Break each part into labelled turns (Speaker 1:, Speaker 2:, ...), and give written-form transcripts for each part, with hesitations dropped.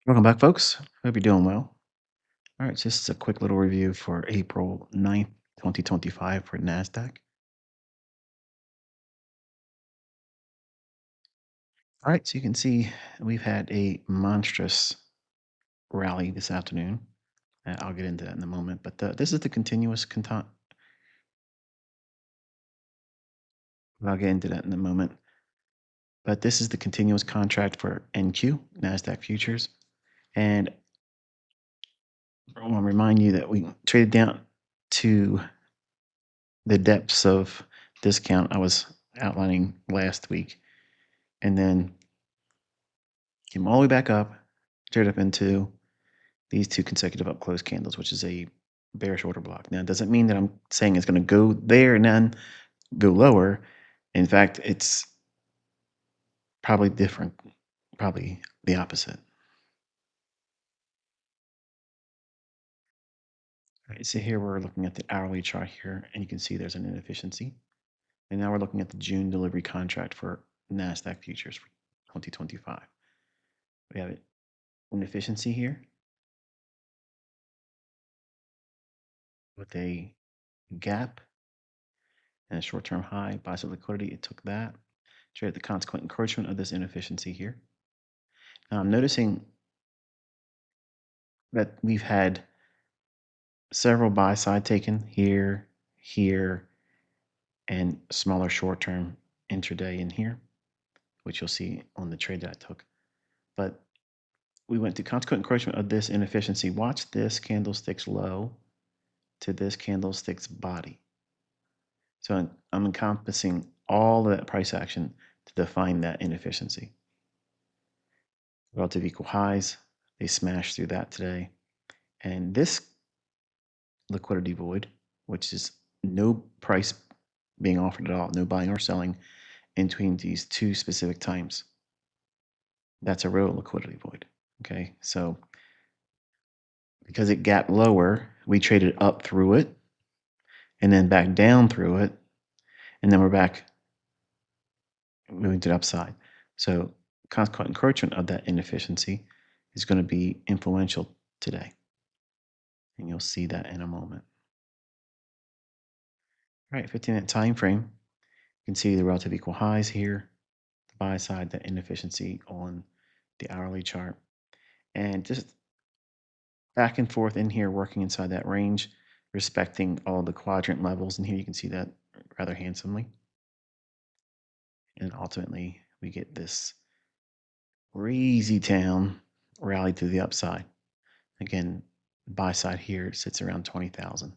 Speaker 1: Welcome back, folks. Hope you're doing well. All right, just a quick little review for April 9th, 2025 for NASDAQ. All right, so you can see we've had a monstrous rally this afternoon. I'll get into that in a moment, but this is the continuous I'll get into that in a moment. But this is the continuous contract for NQ, NASDAQ futures. And I want to remind you that we traded down to the depths of discount I was outlining last week. And then came all the way back up, straight up into these two consecutive up close candles, which is a bearish order block. Now, it doesn't mean that I'm saying it's going to go there and then go lower. In fact, it's probably different, probably the opposite. All right, so here we're looking at the hourly chart here, and you can see there's an inefficiency. And now we're looking at the June delivery contract for NASDAQ futures for 2025. We have an efficiency here with a gap and a short-term high, buy side liquidity. It took that. Trade the consequent encroachment of this inefficiency here. Now I'm noticing that we've had several buy side taken here, here, and smaller short-term intraday in here, which you'll see on the trade that I took. But we went to consequent encroachment of this inefficiency. Watch this candlestick's low to this candlestick's body. So I'm encompassing all of that price action to define that inefficiency. Relative equal highs, they smashed through that today. And this liquidity void, which is no price being offered at all, no buying or selling in between these two specific times. That's a real liquidity void. Okay, so because it gapped lower, we traded up through it and then back down through it, and then we're back moving to the upside. So consequent encroachment of that inefficiency is going to be influential today. And you'll see that in a moment. All right, 15-minute time frame. You can see the relative equal highs here, the buy side, the inefficiency on the hourly chart. And just back and forth in here, working inside that range, respecting all the quadrant levels. And here you can see that rather handsomely. And ultimately, we get this crazy town rally to the upside. Again, buy side here sits around 20,000.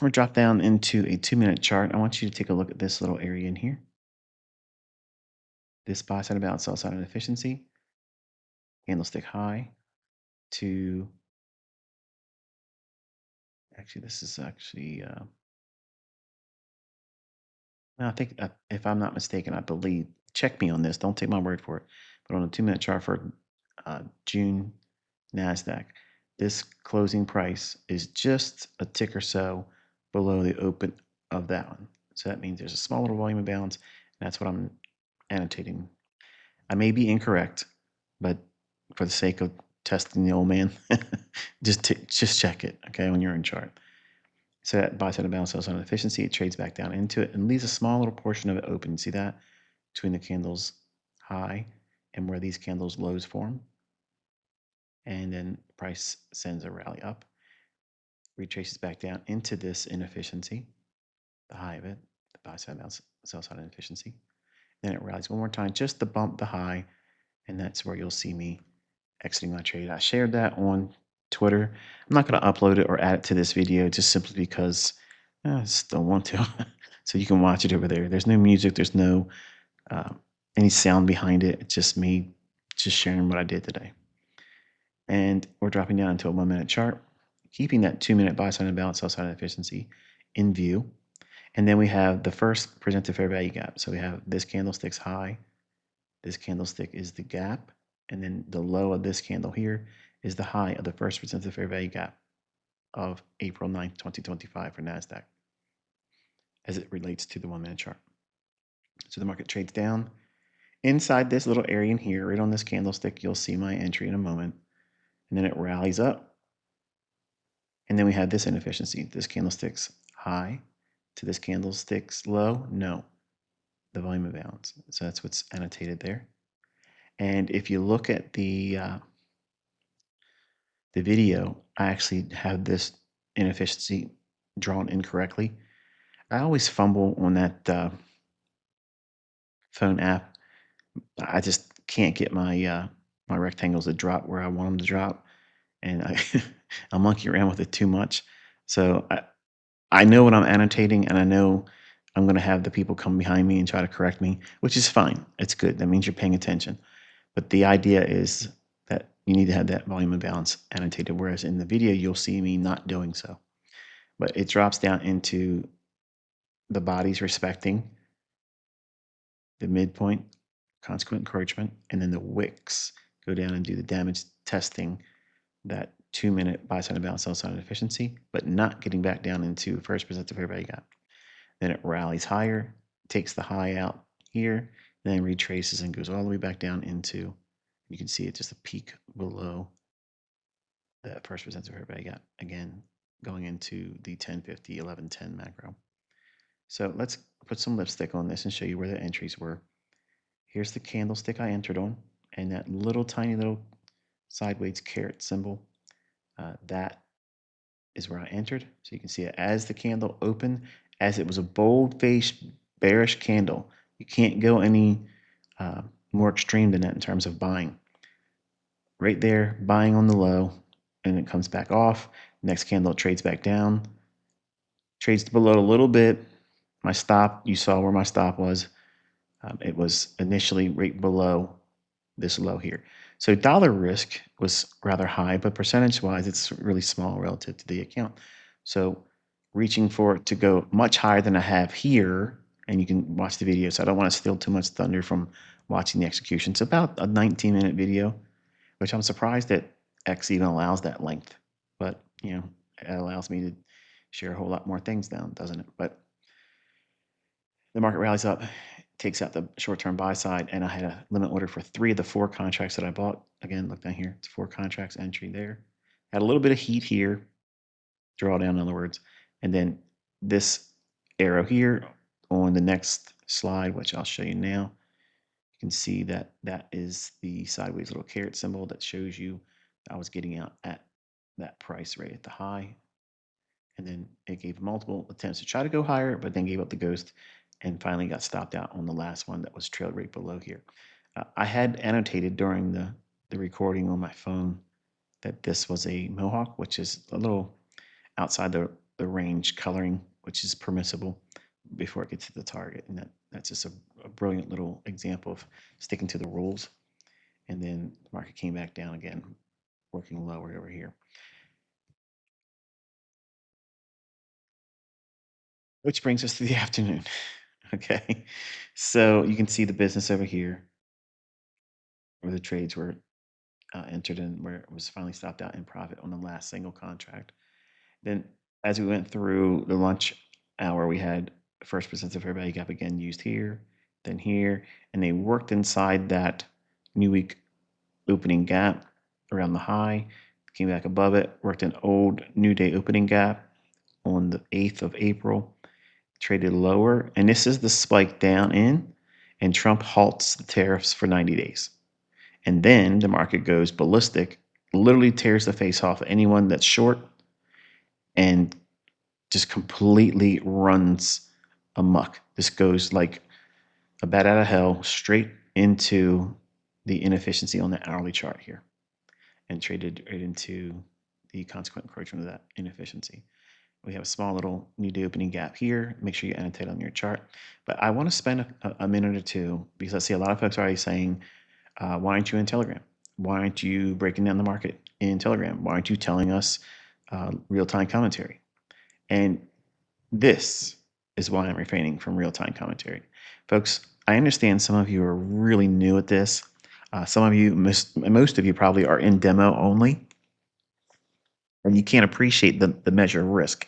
Speaker 1: We're drop down into a 2-minute chart. I want you to take a look at this little area in here. This buy side about sell side inefficiency, candlestick high to actually this is actually I think if I'm not mistaken, I believe check me on this. Don't take my word for it. But on a 2-minute chart for June Nasdaq, this closing price is just a tick or so below the open of that one. So that means there's a small little volume imbalance, and that's what I'm annotating. I may be incorrect, but for the sake of testing the old man, just check it, okay, when you're in chart. So that buy side of balance sells on efficiency, it trades back down into it and leaves a small little portion of it open. You see that between the candles high and where these candles lows form. And then price sends a rally up, retraces back down into this inefficiency, the high of it, the buy side balance sell side inefficiency. Then it rallies one more time just to bump the high, and that's where you'll see me exiting my trade. I shared that on Twitter. I'm not going to upload it or add it to this video just simply because I just don't want to. So you can watch it over there. There's no music. There's no any sound behind it. It's just me just sharing what I did today. And we're dropping down into a 1-minute chart, keeping that 2-minute buy side and balance sell side efficiency in view. And then we have the first presented fair value gap. So we have this candlestick's high. This candlestick is the gap. And then the low of this candle here is the high of the first presented fair value gap of April 9th, 2025 for NASDAQ as it relates to the 1-minute chart. So the market trades down Inside this little area in here, right on this candlestick, you'll see my entry in a moment. And then it rallies up. And then we have this inefficiency. This candlestick's high to this candlestick's low. No, the volume imbalance. So that's what's annotated there. And if you look at the video, I actually have this inefficiency drawn incorrectly. I always fumble on that phone app. I just can't get my rectangles to drop where I want them to drop, and I monkey around with it too much. So I know what I'm annotating, and I know I'm going to have the people come behind me and try to correct me, which is fine. It's good. That means you're paying attention. But the idea is that you need to have that volume imbalance annotated, whereas in the video, you'll see me not doing so. But it drops down into the bodies respecting the midpoint, consequent encroachment, and then the wicks go down and do the damage testing, that 2-minute buy-side imbalance, sell-side inefficiency, but not getting back down into first percent to fair value gap. Then it rallies higher, takes the high out here, then retraces and goes all the way back down into, you can see it just a peak below the first percent to fair value gap, again, going into the 1050, 1110 macro. So let's put some lipstick on this and show you where the entries were. Here's the candlestick I entered on, and that little tiny little sideways caret symbol, that is where I entered. So you can see it as the candle opened, as it was a bold-faced bearish candle. You can't go any more extreme than that in terms of buying. Right there, buying on the low, and it comes back off. Next candle, it trades back down, trades below a little bit. My stop, you saw where my stop was. It was initially right below this low here. So dollar risk was rather high, but percentage-wise, it's really small relative to the account. So reaching for it to go much higher than I have here, and you can watch the video, so I don't want to steal too much thunder from watching the execution. It's about a 19-minute video, which I'm surprised that X even allows that length. But, you know, it allows me to share a whole lot more things down, doesn't it? But the market rallies up, takes out the short-term buy side, and I had a limit order for 3 of the 4 contracts that I bought. Again, look down here. It's 4 contracts entry there. Had a little bit of heat here, drawdown in other words, and then this arrow here on the next slide, which I'll show you now. You can see that that is the sideways little caret symbol that shows you I was getting out at that price right at the high. And then it gave multiple attempts to try to go higher, but then gave up the ghost and finally got stopped out on the last one that was trailed right below here. I had annotated during the recording on my phone that this was a mohawk, which is a little outside the range coloring, which is permissible before it gets to the target. And that's just a brilliant little example of sticking to the rules. And then the market came back down again, working lower over here. Which brings us to the afternoon. Okay, so you can see the business over here where the trades were entered in, where it was finally stopped out in profit on the last single contract. Then, as we went through the lunch hour, we had first percent of fair value gap again used here, then here, and they worked inside that new week opening gap around the high, came back above it, worked an old new day opening gap on the 8th of April, traded lower, and this is the spike down in, and Trump halts the tariffs for 90 days. And then the market goes ballistic, literally tears the face off of anyone that's short, and just completely runs amok. This goes like a bat out of hell straight into the inefficiency on the hourly chart here, and traded right into the consequent encroachment of that inefficiency. We have a small little new day opening gap here. Make sure you annotate on your chart. But I want to spend a minute or two, because I see a lot of folks already saying, why aren't you in Telegram? Why aren't you breaking down the market in Telegram? Why aren't you telling us real-time commentary? And this is why I'm refraining from real-time commentary. Folks, I understand some of you are really new at this. Some of you, most of you probably are in demo only, and you can't appreciate the measure of risk.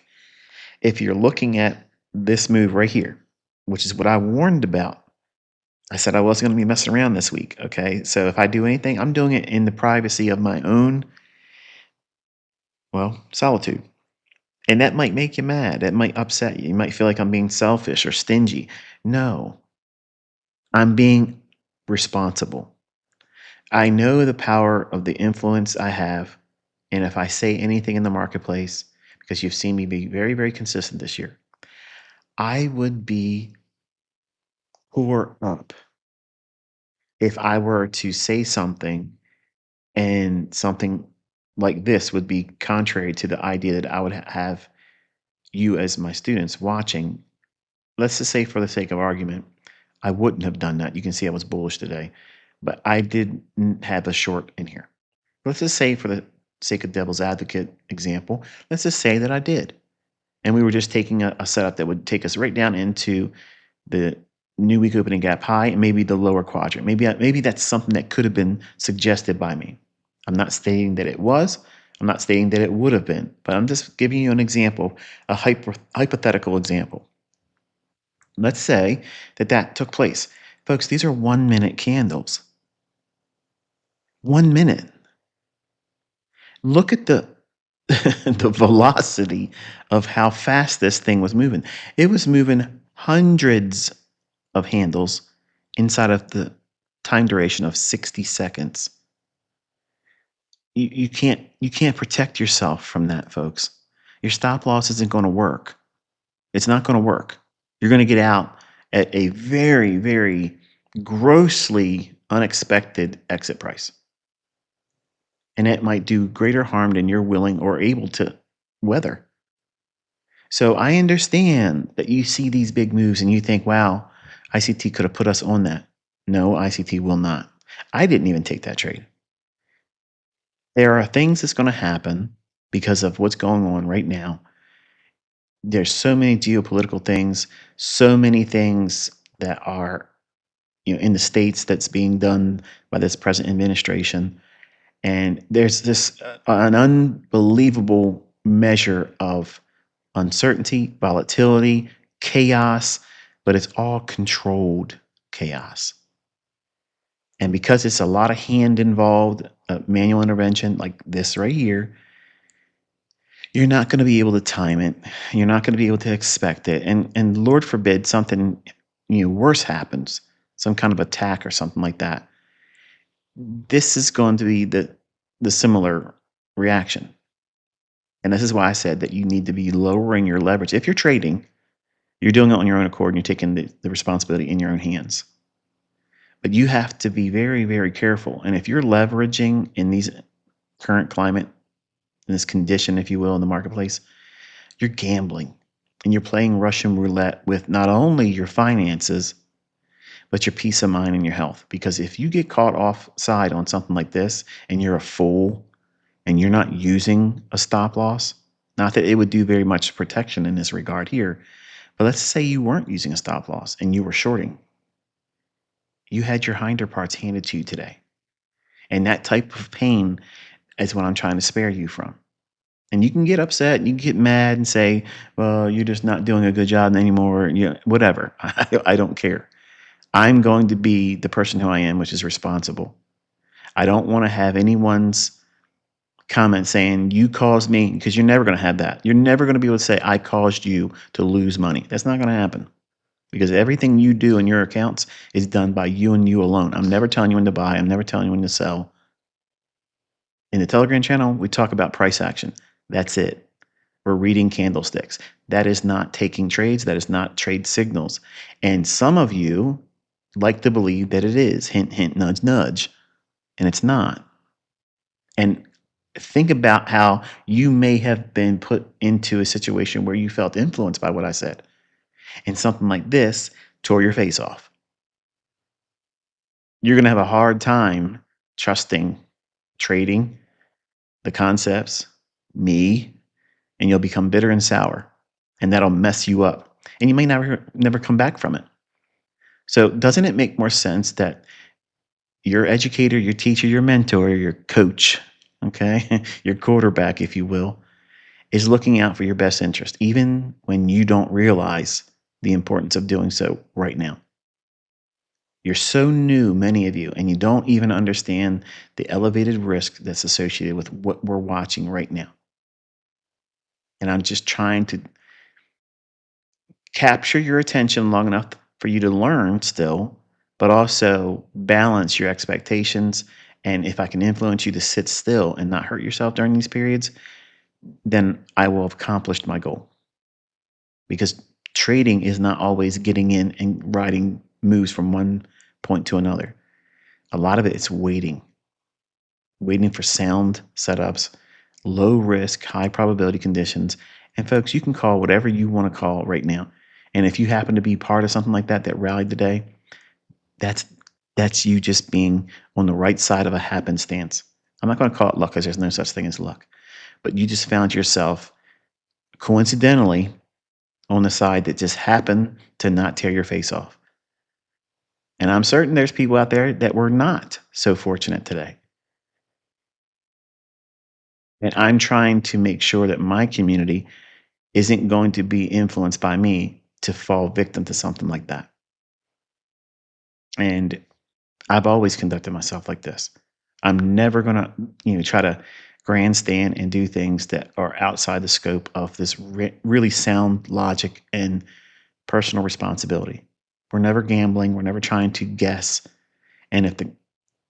Speaker 1: If you're looking at this move right here, which is what I warned about I said I wasn't going to be messing around this week. Okay. So if I do anything, I'm doing it in the privacy of my own, well, solitude. And that might make you mad. That might upset you. You might feel like I'm being selfish or stingy. No, I'm being responsible. I know the power of the influence I have. And if I say anything in the marketplace, because you've seen me be very, very consistent this year, I would be tore up if I were to say something and something like this would be contrary to the idea that I would have you as my students watching. Let's just say, for the sake of argument, I wouldn't have done that. You can see I was bullish today, but I didn't have a short in here. Let's just say, for the sake of devil's advocate example, let's just say that I did. And we were just taking a setup that would take us right down into the new week opening gap high and maybe the lower quadrant. Maybe that's something that could have been suggested by me. I'm not stating that it was. I'm not stating that it would have been, but I'm just giving you an example, a hypothetical example. Let's say that that took place. Folks, these are 1 minute candles. 1 minute. Look at the the velocity of how fast this thing was moving. It was moving hundreds of handles inside of the time duration of 60 seconds. You can't protect yourself from that, folks. Your stop loss isn't going to work. It's not going to work. You're going to get out at a very, very grossly unexpected exit price. And it might do greater harm than you're willing or able to weather. So I understand that you see these big moves and you think, wow, ICT could have put us on that. No, ICT will not. I didn't even take that trade. There are things that's going to happen because of what's going on right now. There's so many geopolitical things, so many things that are, in the states that's being done by this present administration. And there's this an unbelievable measure of uncertainty, volatility, chaos, but it's all controlled chaos. And because it's a lot of hand involved, manual intervention like this right here, you're not going to be able to time it. You're not going to be able to expect it. And Lord forbid something worse happens, some kind of attack or something like that. This is going to be the similar reaction. And this is why I said that you need to be lowering your leverage. If you're trading, you're doing it on your own accord and you're taking the responsibility in your own hands. But you have to be very, very careful. And if you're leveraging in these current climate, in this condition, if you will, in the marketplace, you're gambling and you're playing Russian roulette with not only your finances, but your peace of mind and your health. Because if you get caught offside on something like this and you're a fool and you're not using a stop loss, not that it would do very much protection in this regard here, but let's say you weren't using a stop loss and you were shorting. You had your hinder parts handed to you today. And that type of pain is what I'm trying to spare you from. And you can get upset and you can get mad and say, well, you're just not doing a good job anymore. Whatever. I don't care. I'm going to be the person who I am, which is responsible. I don't want to have anyone's comment saying you caused me, because you're never going to have that. You're never going to be able to say I caused you to lose money. That's not going to happen, because everything you do in your accounts is done by you and you alone. I'm never telling you when to buy. I'm never telling you when to sell. In the Telegram channel, we talk about price action. That's it. We're reading candlesticks. That is not taking trades. That is not trade signals. And some of you like to believe that it is. Hint, hint, nudge, nudge. And it's not. And think about how you may have been put into a situation where you felt influenced by what I said. And something like this tore your face off. You're going to have a hard time trusting trading, the concepts, me, and you'll become bitter and sour. And that'll mess you up. And you may never come back from it. So doesn't it make more sense that your educator, your teacher, your mentor, your coach, okay, your quarterback, if you will, is looking out for your best interest, even when you don't realize the importance of doing so right now? You're so new, many of you, and you don't even understand the elevated risk that's associated with what we're watching right now. And I'm just trying to capture your attention long enough for you to learn still, but also balance your expectations. And if I can influence you to sit still and not hurt yourself during these periods, then I will have accomplished my goal. Because trading is not always getting in and riding moves from one point to another. A lot of it is waiting for sound setups, low risk, high probability conditions. And folks, you can call whatever you want to call right now. And if you happen to be part of something like that that rallied today, that's that's you just being on the right side of a happenstance. I'm not going to call it luck because there's no such thing as luck. But you just found yourself coincidentally on the side that just happened to not tear your face off. And I'm certain there's people out there that were not so fortunate today. And I'm trying to make sure that my community isn't going to be influenced by me to fall victim to something like that. And I've always conducted myself like this. I'm never going to, try to grandstand and do things that are outside the scope of this really sound logic and personal responsibility. We're never gambling. We're never trying to guess. And if the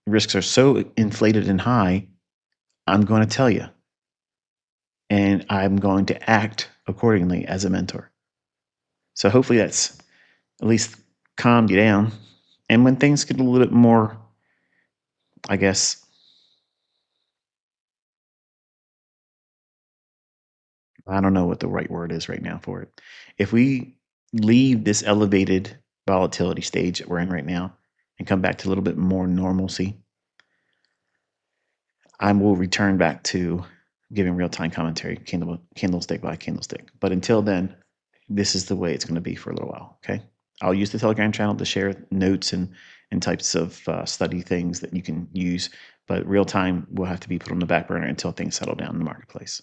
Speaker 1: risks are so inflated and high, I'm going to tell you. And I'm going to act accordingly as a mentor. So hopefully that's at least calmed you down. And when things get a little bit more, I guess, I don't know what the right word is right now for it. If we leave this elevated volatility stage that we're in right now and come back to a little bit more normalcy, I will return back to giving real time commentary, candlestick by candlestick. But until then, this is the way it's going to be for a little while. Okay. I'll use the Telegram channel to share notes and types of study things that you can use. But real time will have to be put on the back burner until things settle down in the marketplace.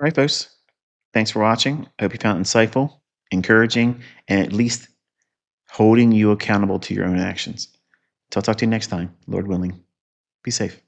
Speaker 1: All right, folks. Thanks for watching. I hope you found it insightful, encouraging, and at least holding you accountable to your own actions. Till I talk to you next time, Lord willing. Be safe.